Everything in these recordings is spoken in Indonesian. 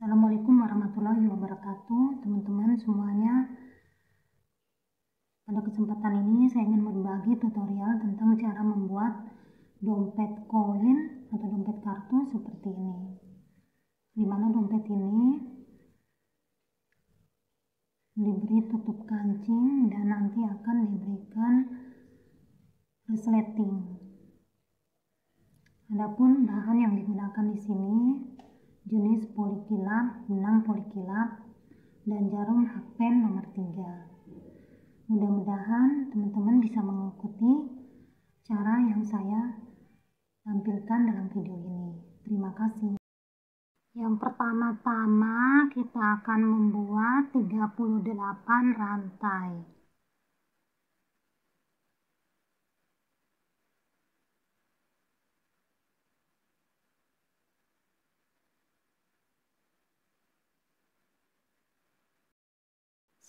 Assalamualaikum warahmatullahi wabarakatuh, teman-teman semuanya. Pada kesempatan ini saya ingin berbagi tutorial tentang cara membuat dompet koin atau dompet kartu seperti ini. Di mana dompet ini diberi tutup kancing dan nanti akan diberikan resleting. Adapun bahan yang digunakan di sini jenis polikilap, benang polikilap, dan jarum hakpen nomor 3. Mudah-mudahan teman-teman bisa mengikuti cara yang saya tampilkan dalam video ini. Terima kasih. Yang pertama-tama kita akan membuat 38 rantai.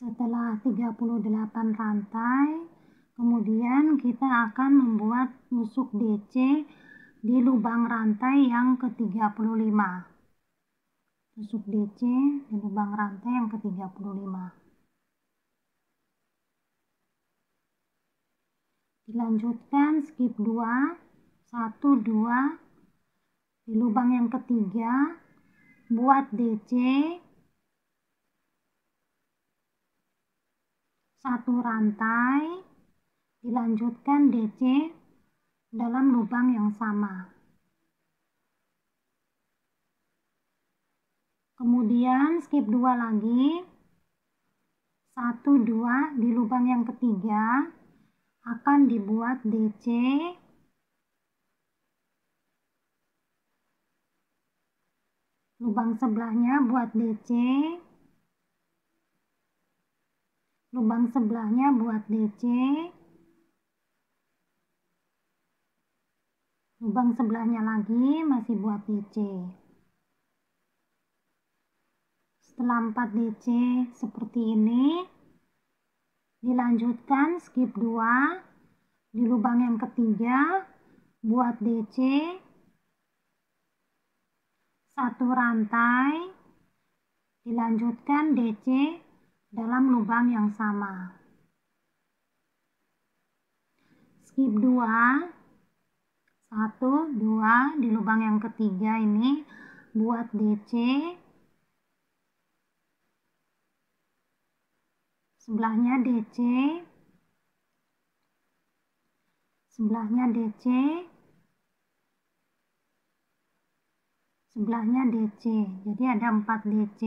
Setelah 38 rantai, kemudian kita akan membuat tusuk DC di lubang rantai yang ke-35. Tusuk DC di lubang rantai yang ke-35. Dilanjutkan skip 2, 1, 2. Di lubang yang ketiga, buat DC 1 rantai, dilanjutkan DC dalam lubang yang sama. Kemudian skip 2 lagi, 1, 2, di lubang yang ketiga akan dibuat DC lubang sebelahnya buat DC, lubang sebelahnya buat DC, lubang sebelahnya lagi masih buat DC. Setelah 4 DC seperti ini, dilanjutkan skip 2, di lubang yang ketiga buat DC 1 rantai, dilanjutkan DC dalam lubang yang sama. Skip 2, 1, 2, di lubang yang ketiga ini buat DC, sebelahnya DC, sebelahnya DC, sebelahnya DC. Jadi ada 4 DC.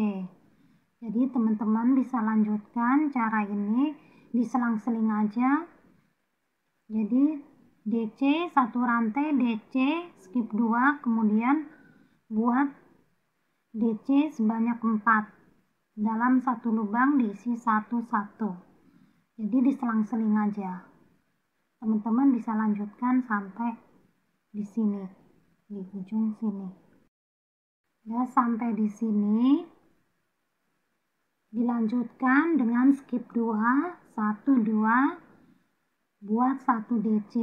Jadi teman-teman bisa lanjutkan cara ini diselang-seling aja. Jadi DC 1 rantai, DC skip 2, kemudian buat DC sebanyak 4 dalam satu lubang diisi 1-1. Jadi diselang-seling aja. Teman-teman bisa lanjutkan sampai di sini, di ujung sini. Ya, sampai di sini dilanjutkan dengan skip 2, 1, 2, buat 1 DC,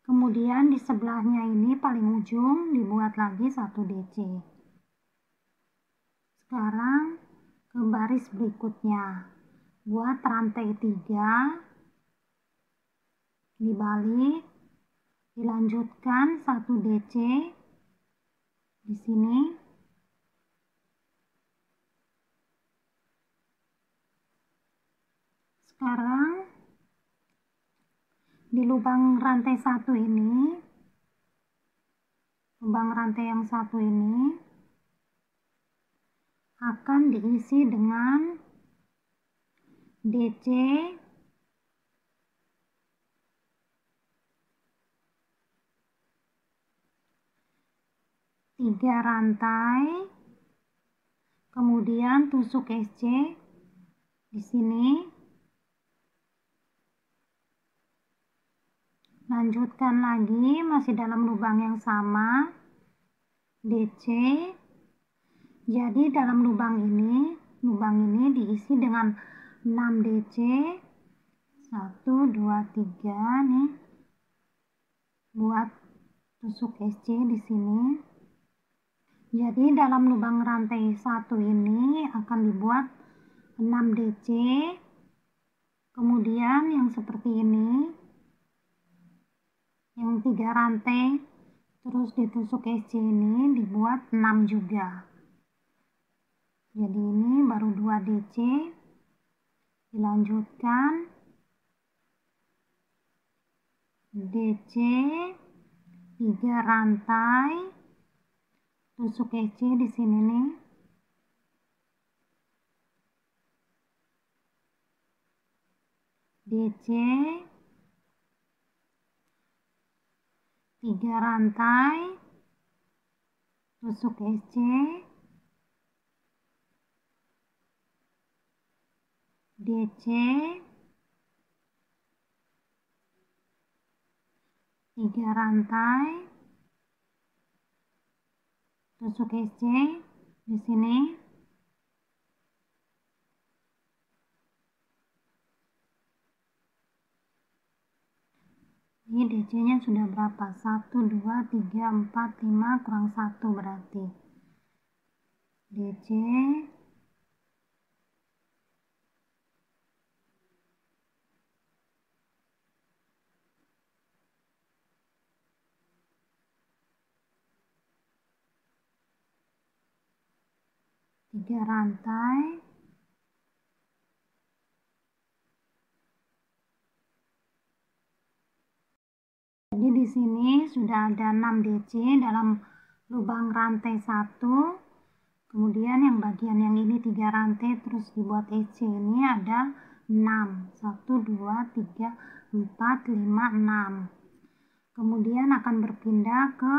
kemudian di sebelahnya ini paling ujung dibuat lagi 1 DC. Sekarang ke baris berikutnya, buat rantai 3, dibalik, dilanjutkan 1 DC di sini. Sekarang di lubang rantai 1 ini, lubang rantai yang 1 ini akan diisi dengan DC 3 rantai, kemudian tusuk SC di sini. Lanjutkan lagi masih dalam lubang yang sama, DC. Jadi dalam lubang ini diisi dengan 6 DC. 1, 2, 3 nih. Buat tusuk SC di sini. Jadi dalam lubang rantai 1 ini akan dibuat 6 DC, kemudian yang seperti ini, yang 3 rantai, terus ditusuk SC ini dibuat 6 juga. Jadi ini baru 2 DC, dilanjutkan DC, 3 rantai, tusuk SC di sini nih. DC, 3 rantai, tusuk SC, DC, 3 rantai, tusuk SC di sini. Ini DC-nya sudah berapa? 1, 2, 3, 4, 5, kurang 1 berarti. DC, 3 rantai, jadi di sini sudah ada 6 DC dalam lubang rantai 1. Kemudian yang bagian yang ini 3 rantai terus dibuat SC ini ada 6. 1, 2, 3, 4, 5, 6. Kemudian akan berpindah ke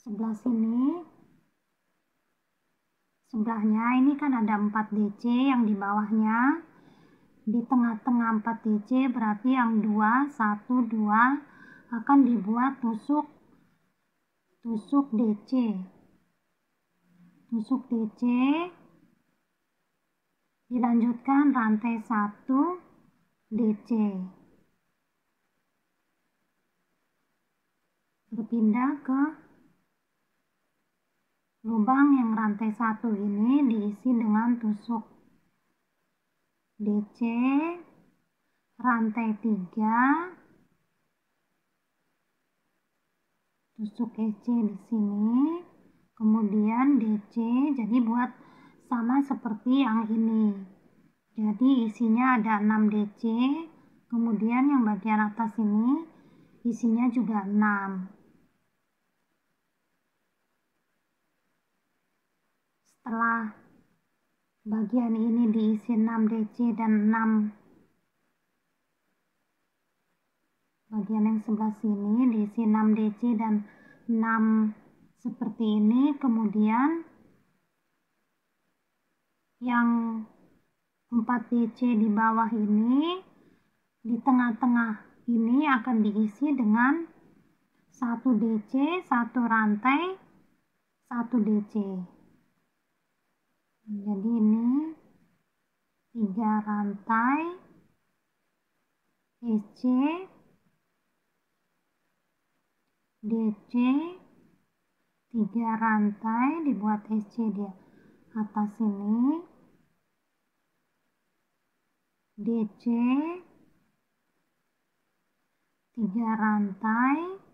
sebelah sini. Sebelahnya ini kan ada 4 DC yang di bawahnya. Di tengah-tengah 4 DC berarti yang 2, 1, 2 akan dibuat tusuk DC. Tusuk DC, dilanjutkan rantai 1 DC. Berpindah ke lubang yang rantai 1 ini diisi dengan tusuk DC, rantai 3, tusuk SC di sini, kemudian DC, jadi buat sama seperti yang ini. Jadi isinya ada 6 DC, kemudian yang bagian atas ini isinya juga 6. Setelah bagian ini diisi 6 DC dan 6, bagian yang sebelah sini diisi 6 DC dan 6 seperti ini, kemudian yang 4 DC di bawah ini, di tengah-tengah ini akan diisi dengan 1 DC, 1 rantai, 1 DC. Jadi ini 3 rantai SC, DC, 3 rantai dibuat SC di atas ini, DC, 3 rantai,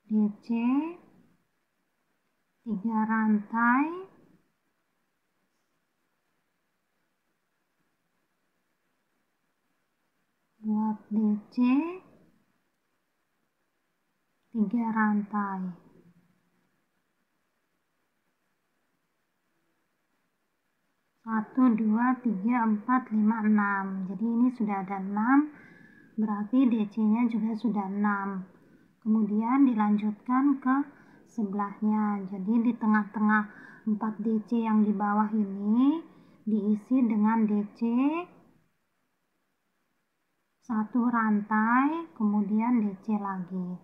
DC, 3 rantai, buat DC, 3 rantai. 1, 2, 3, 4, 5, 6. Jadi ini sudah ada 6, berarti DC-nya juga sudah 6. Kemudian dilanjutkan ke sebelahnya. Jadi di tengah-tengah 4 DC yang di bawah ini diisi dengan DC 1 rantai, kemudian DC lagi.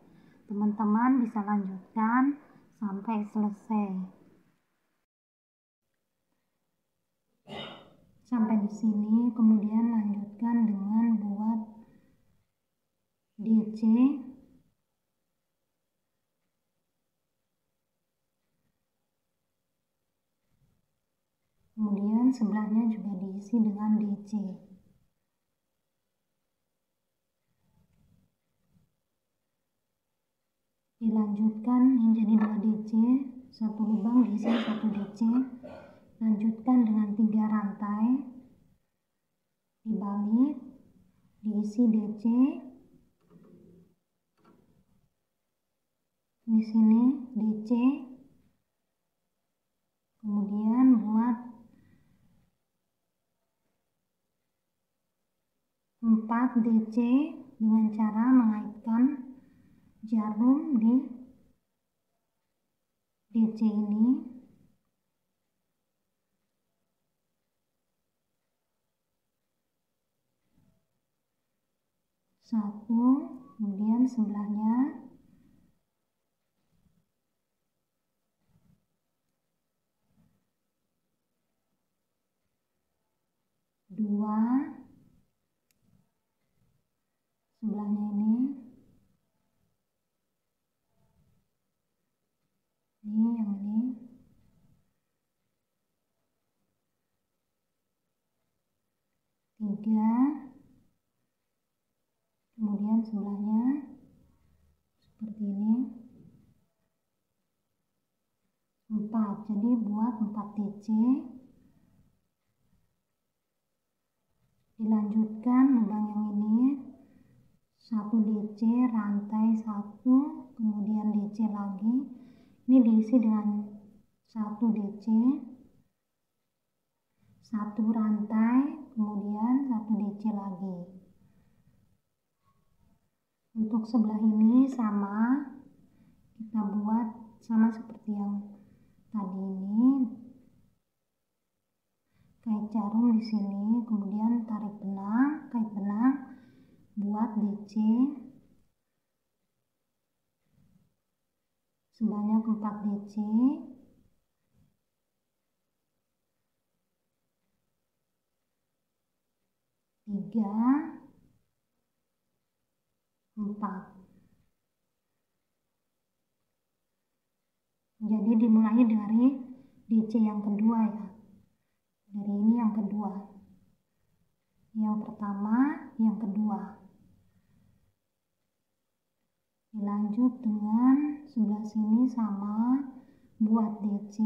Teman-teman bisa lanjutkan sampai selesai. sampai di sini, kemudian lanjutkan dengan buat DC. Kemudian sebelahnya juga diisi dengan DC. Dilanjutkan menjadi 2 DC, satu lubang diisi 1 DC. Lanjutkan dengan 3 rantai, dibalik, diisi DC. Di sini DC. Kemudian buat 4 DC dengan cara mengaitkan jarum di DC ini. Satu, kemudian sebelahnya. Dua, sebelahnya ini yang ini. Tiga, kemudian sebelahnya seperti ini. 4, jadi buat 4 DC. Dilanjutkan lubang yang ini, 1 DC, rantai 1, kemudian DC lagi. Ini diisi dengan 1 DC, 1 rantai, kemudian 1 DC lagi. Untuk sebelah ini sama, kita buat sama seperti yang tadi ini. Kait jarum di sini, kemudian tarik benang, kait benang, buat DC sebanyak 4 DC. Tiga, 4. Jadi dimulai dari DC yang kedua ya. Dari ini yang kedua. Yang pertama, yang kedua. Dilanjut dengan sebelah sini sama, buat DC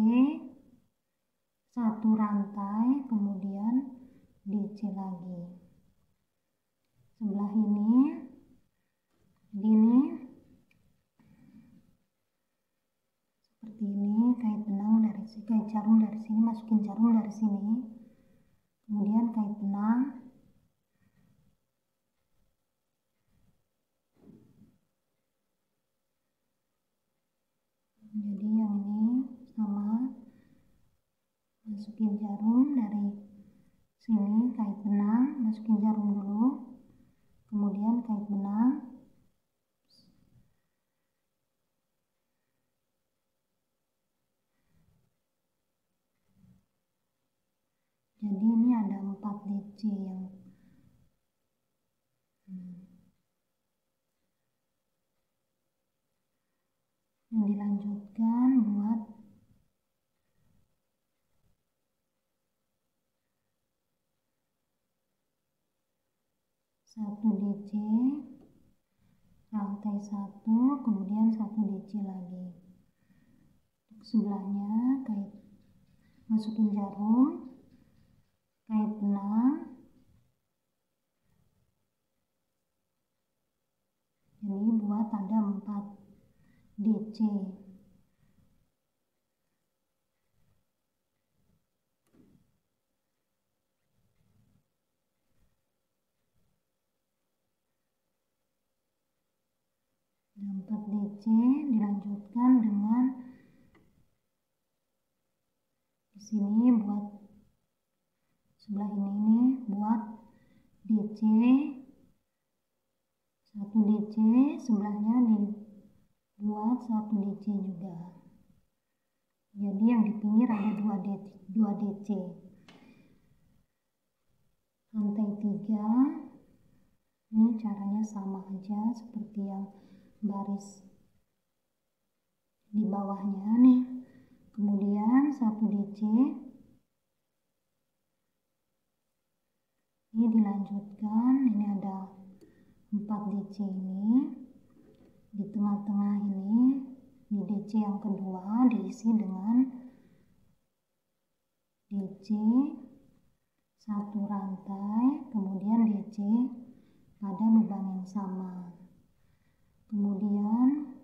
1 rantai, kemudian DC lagi. Sebelah ini seperti ini, kait benang dari sini, kait jarum dari sini, masukin jarum dari sini, kemudian kait benang. Jadi yang ini sama, masukin jarum dari sini, kait benang, masukin jarum dulu, kemudian kait benang. Jadi ini ada 4 DC yang dilanjutkan buat satu DC, rantai 1, kemudian 1 DC lagi. Untuk sebelahnya kait, masukin jarum, kait benang. Ini buat ada 4 DC. Ada 4 DC, dilanjutkan dengan di sini buat sebelah ini buat DC 1 DC, sebelahnya dibuat 1 DC juga. Jadi yang di pinggir ada 2 DC. Ini caranya sama aja seperti yang baris di bawahnya nih. Kemudian 1 DC. Ini dilanjutkan, ini ada 4 DC ini. Di tengah-tengah ini, di DC yang kedua diisi dengan DC 1 rantai, kemudian DC pada lubang yang sama. Kemudian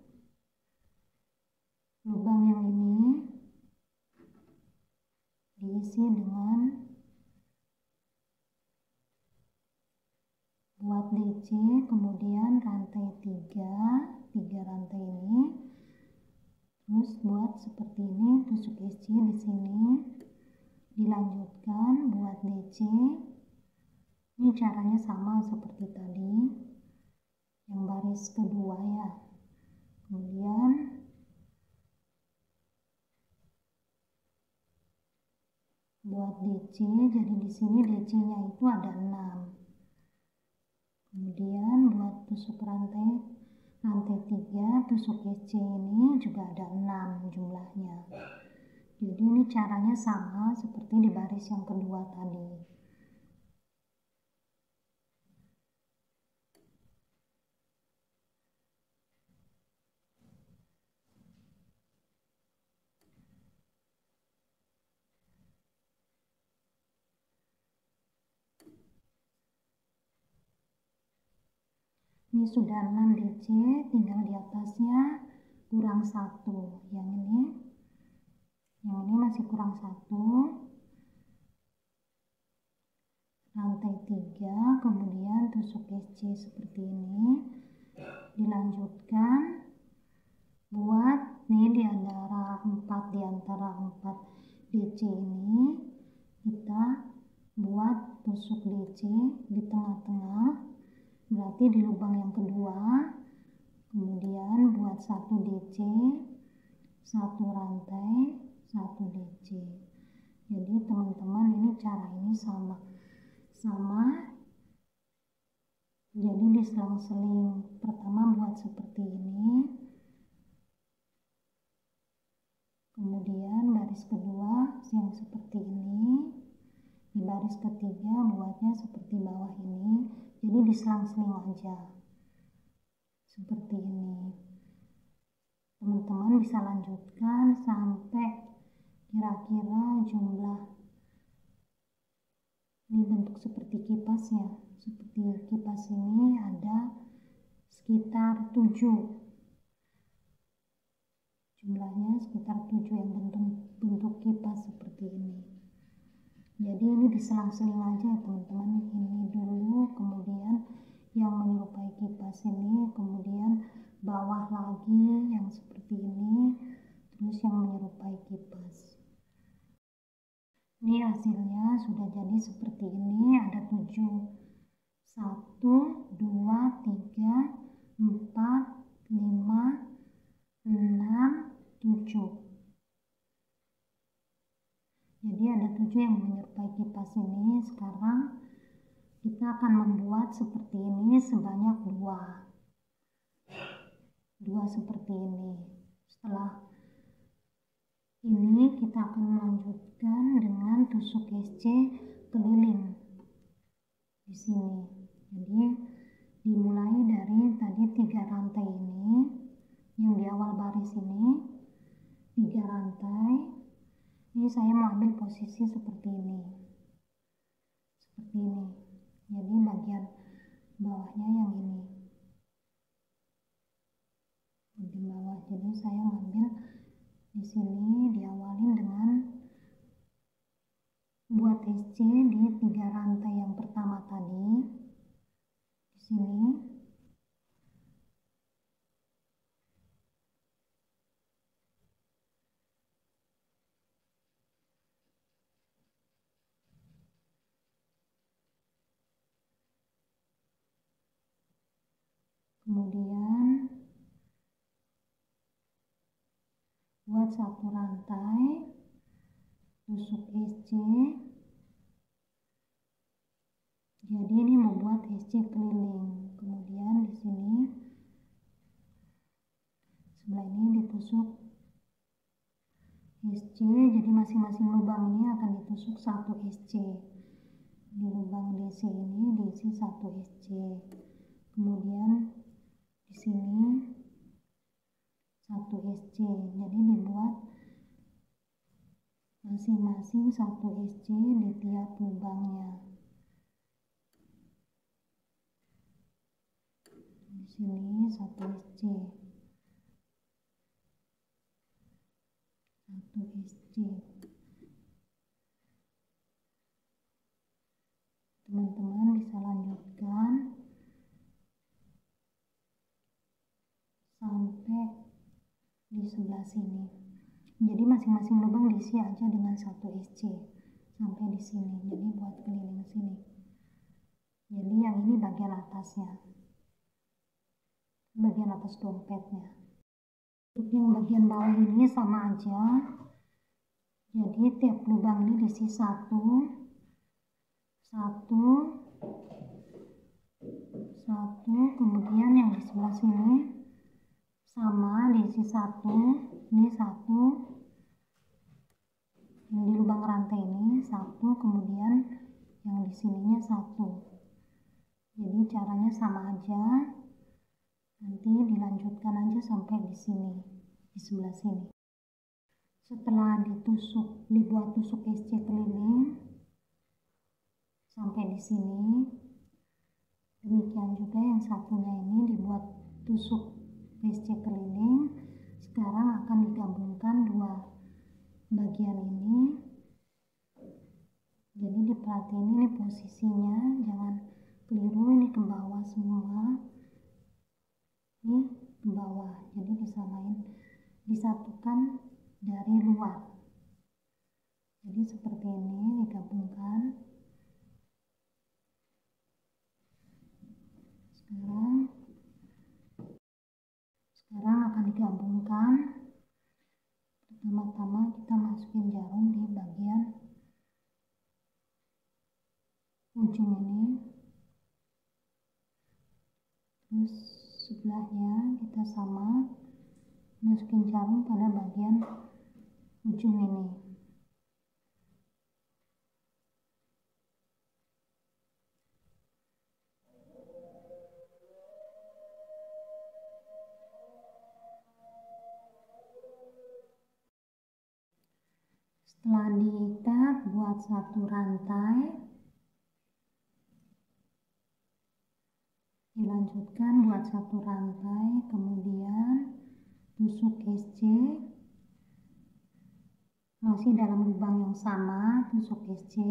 lubang yang ini diisi dengan buat DC, kemudian rantai 3 rantai ini, terus buat seperti ini, tusuk isi di sini, dilanjutkan buat DC. Ini caranya sama seperti tadi, yang baris kedua ya. Kemudian buat DC, jadi di sini DC-nya itu ada 6. Kemudian buat tusuk rantai 3, tusuk DC ini juga ada 6 jumlahnya. Jadi ini caranya sama seperti di baris yang kedua tadi. Ini sudah 6 DC, tinggal di atasnya kurang 1. Yang ini masih kurang 1. Rantai 3, kemudian tusuk SC seperti ini. Dilanjutkan buat nih di antara 4 DC ini, kita buat tusuk DC di tengah-tengah, berarti di lubang yang kedua. Kemudian buat 1 DC, 1 rantai, 1 DC. Jadi teman-teman, ini cara ini sama. Jadi diselang-seling. Pertama buat seperti ini, kemudian baris kedua yang seperti ini, di baris ketiga buatnya seperti bawah ini. Jadi diselang-seling aja seperti ini. Teman-teman bisa lanjutkan sampai kira-kira jumlah ini bentuk seperti kipas ya. Seperti kipas ini ada sekitar 7. Jumlahnya sekitar 7 yang bentuk kipas seperti ini. Jadi ini diselang-seling aja teman-teman. Ini dulu, kemudian yang menyerupai kipas ini, kemudian bawah lagi yang seperti ini, terus yang menyerupai kipas. Ini hasilnya sudah jadi seperti ini, ada 7. 1, 2, 3, 4, 5, 6, 7. Jadi ada 7 yang menyerupai kipas ini. Sekarang kita akan membuat seperti ini sebanyak 2 seperti ini. Setelah ini kita akan melanjutkan dengan tusuk SC keliling di sini. Jadi dimulai dari tadi 3 rantai ini, yang di awal baris ini 3 rantai. Ini saya mau ambil posisi seperti ini. Jadi bagian bawahnya yang ini. Di bawah. Jadi saya ngambil di sini, diawalin dengan buat SC di 3 rantai yang pertama tadi. Di sini. Kemudian buat 1 rantai, tusuk SC Jadi ini membuat SC keliling. Kemudian di sini sebelah ini ditusuk SC. Jadi masing-masing lubang ini akan ditusuk 1 SC. Di lubang DC ini diisi 1 SC. Kemudian di sini 1 SC. Jadi dibuat masing-masing 1 SC di tiap lubangnya. Di sini 1 SC. 1 SC. Teman-teman bisa lanjutkan sampai di sebelah sini. Jadi masing-masing lubang diisi aja dengan 1 SC sampai di sini. Jadi buat keliling sini. Jadi yang ini bagian atasnya, bagian atas dompetnya. Untuk yang bagian bawah ini sama aja. Jadi tiap lubang ini diisi 1, kemudian yang di sebelah sini sama diisi 1, ini 1, yang di lubang rantai ini 1, kemudian yang di sininya 1. Jadi caranya sama aja, nanti dilanjutkan aja sampai di sini, di sebelah sini. Setelah ditusuk, dibuat tusuk SC keliling sampai di sini, demikian juga yang satunya ini dibuat tusuk SC keliling. Sekarang akan digabungkan dua bagian ini. Jadi diperhatiin ini posisinya, jangan keliru, ini ke bawah semua, ini ke bawah. Jadi disamain, disatukan dari luar. Jadi seperti ini digabungkan. Sekarang akan digabungkan. Pertama-tama kita masukin jarum di bagian ujung ini. Terus sebelahnya kita sama masukin jarum pada bagian ujung ini. Setelah diikat, buat 1 rantai. Dilanjutkan buat 1 rantai, kemudian tusuk SC. Masih dalam lubang yang sama, tusuk SC.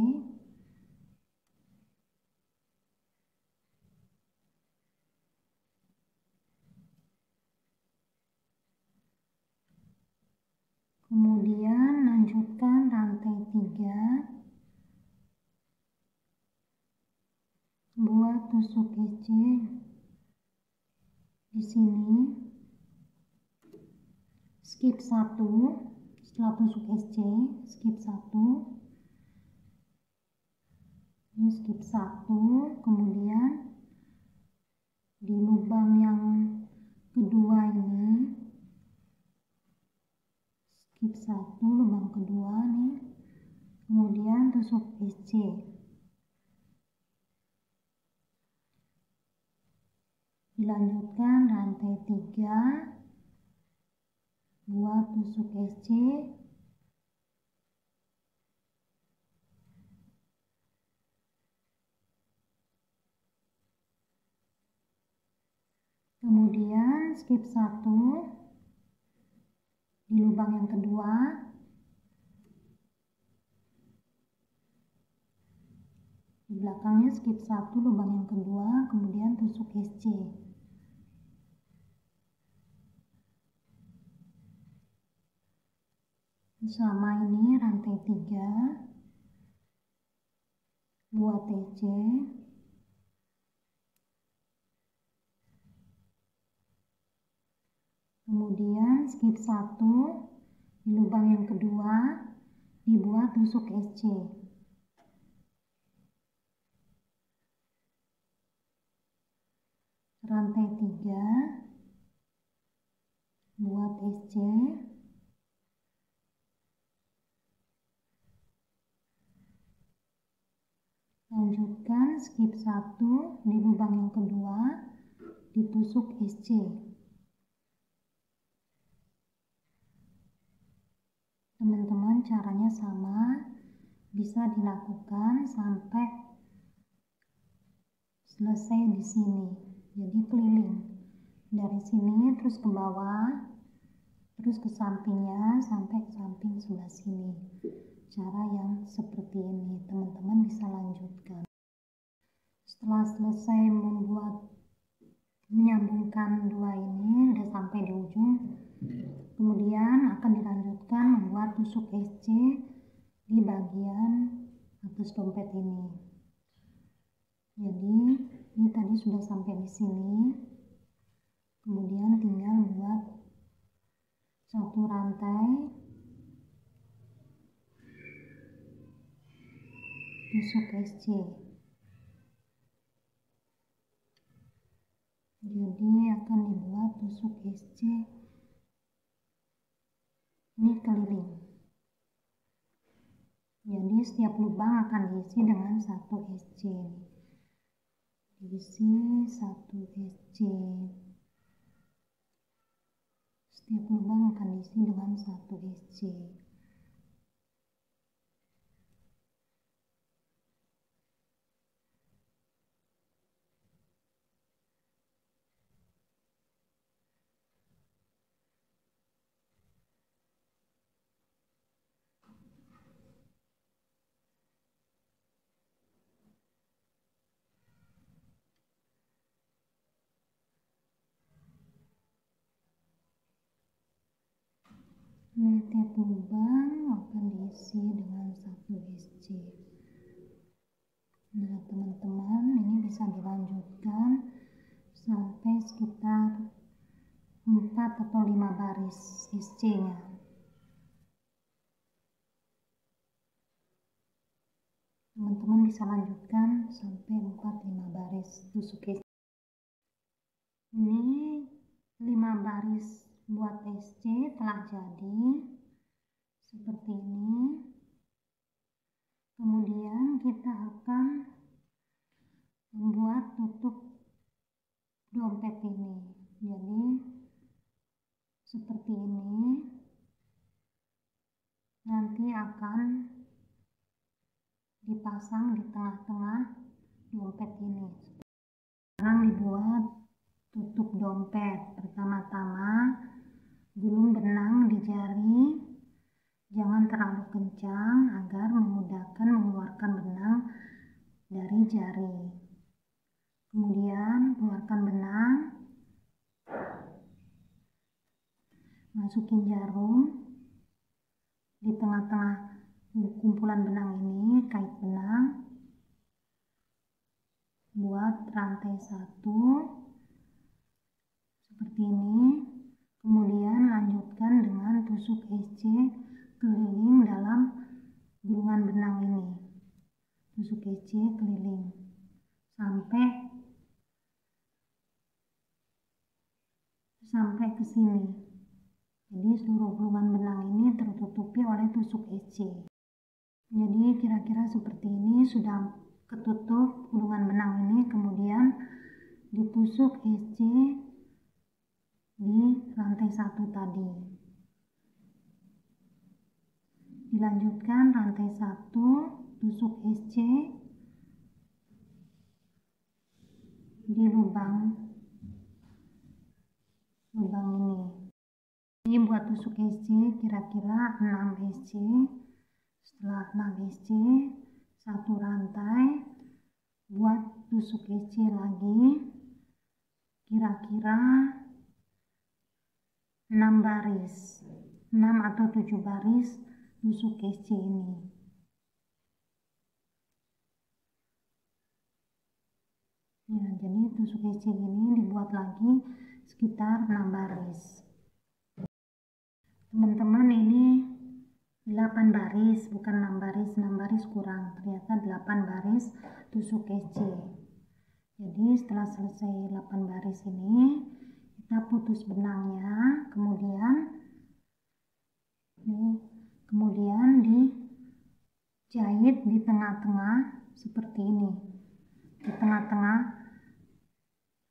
Kemudian lanjutkan rantai 3. Buat tusuk SC di sini. Skip 1. Setelah tusuk SC, skip 1. Ini skip 1, kemudian di lubang yang kedua ini skip 1, lubang kedua nih, kemudian tusuk SC. Dilanjutkan rantai 3, buat tusuk SC. Kemudian skip 1 di lubang yang kedua. Di belakangnya skip 1, lubang yang kedua, kemudian tusuk SC. Sama ini rantai 3, buat SC. Kemudian skip 1 di lubang yang kedua, dibuat tusuk SC. rantai 3 buat SC, lanjutkan skip 1 di lubang yang kedua, ditusuk SC. Teman-teman, caranya sama, bisa dilakukan sampai selesai di sini. Jadi keliling dari sini terus ke bawah, terus ke sampingnya sampai samping sebelah sini. Cara yang seperti ini teman-teman bisa lanjutkan. Setelah selesai menyambungkan dua ini, udah sampai di ujung, kemudian akan dilanjutkan membuat tusuk SC di bagian atas dompet ini. Jadi ini tadi sudah sampai di sini, kemudian tinggal buat satu rantai tusuk SC. Jadi akan dibuat tusuk SC ini keliling. Jadi setiap lubang akan diisi dengan satu SC. Diisi satu SC. Setiap lubang akan diisi dengan satu SC. Ini tiap lubang akan diisi dengan satu SC. Nah teman-teman, ini bisa dilanjutkan sampai sekitar 4 atau 5 baris SC-nya. Teman-teman bisa lanjutkan sampai 4-5 baris tusuk SC. Ini 5 baris buat SC telah jadi seperti ini. Kemudian kita akan membuat tutup dompet ini. Jadi seperti ini. Nanti akan dipasang di tengah-tengah dompet ini. Sekarang dibuat tutup dompet. Pertama-tama gulung benang di jari, jangan terlalu kencang agar memudahkan mengeluarkan benang dari jari. Kemudian keluarkan benang, masukin jarum di tengah-tengah kumpulan benang ini, kait benang, buat rantai 1 seperti ini. Kemudian lanjutkan dengan tusuk SC keliling dalam gulungan benang ini. Tusuk SC keliling sampai ke sini. Jadi seluruh gulungan benang ini tertutupi oleh tusuk SC. Jadi kira-kira seperti ini sudah ketutup gulungan benang ini. Kemudian ditusuk SC di rantai 1 tadi. Dilanjutkan rantai 1, tusuk SC di lubang ini. Ini buat tusuk SC kira-kira 6 SC. Setelah 6 SC, satu rantai buat tusuk SC lagi kira-kira 6 baris, 6 atau 7 baris tusuk SC ini. Ya, jadi tusuk SC ini dibuat lagi sekitar 6 baris. Teman-teman, ini 8 baris, bukan 6 baris. 6 baris kurang, ternyata 8 baris tusuk SC. Jadi setelah selesai 8 baris ini, kita putus benangnya, kemudian dijahit di tengah-tengah seperti ini, di tengah-tengah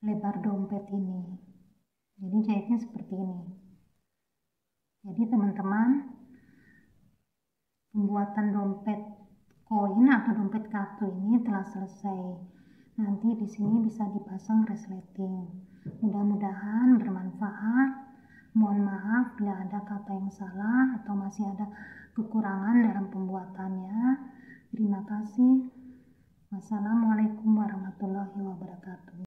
lebar dompet ini. Jadi jahitnya seperti ini. Jadi teman-teman, pembuatan dompet koin atau dompet kartu ini telah selesai. Nanti di sini bisa dipasang resleting. Mudah-mudahan bermanfaat. Mohon maaf bila ada kata yang salah atau masih ada kekurangan dalam pembuatannya. Terima kasih. Wassalamualaikum warahmatullahi wabarakatuh.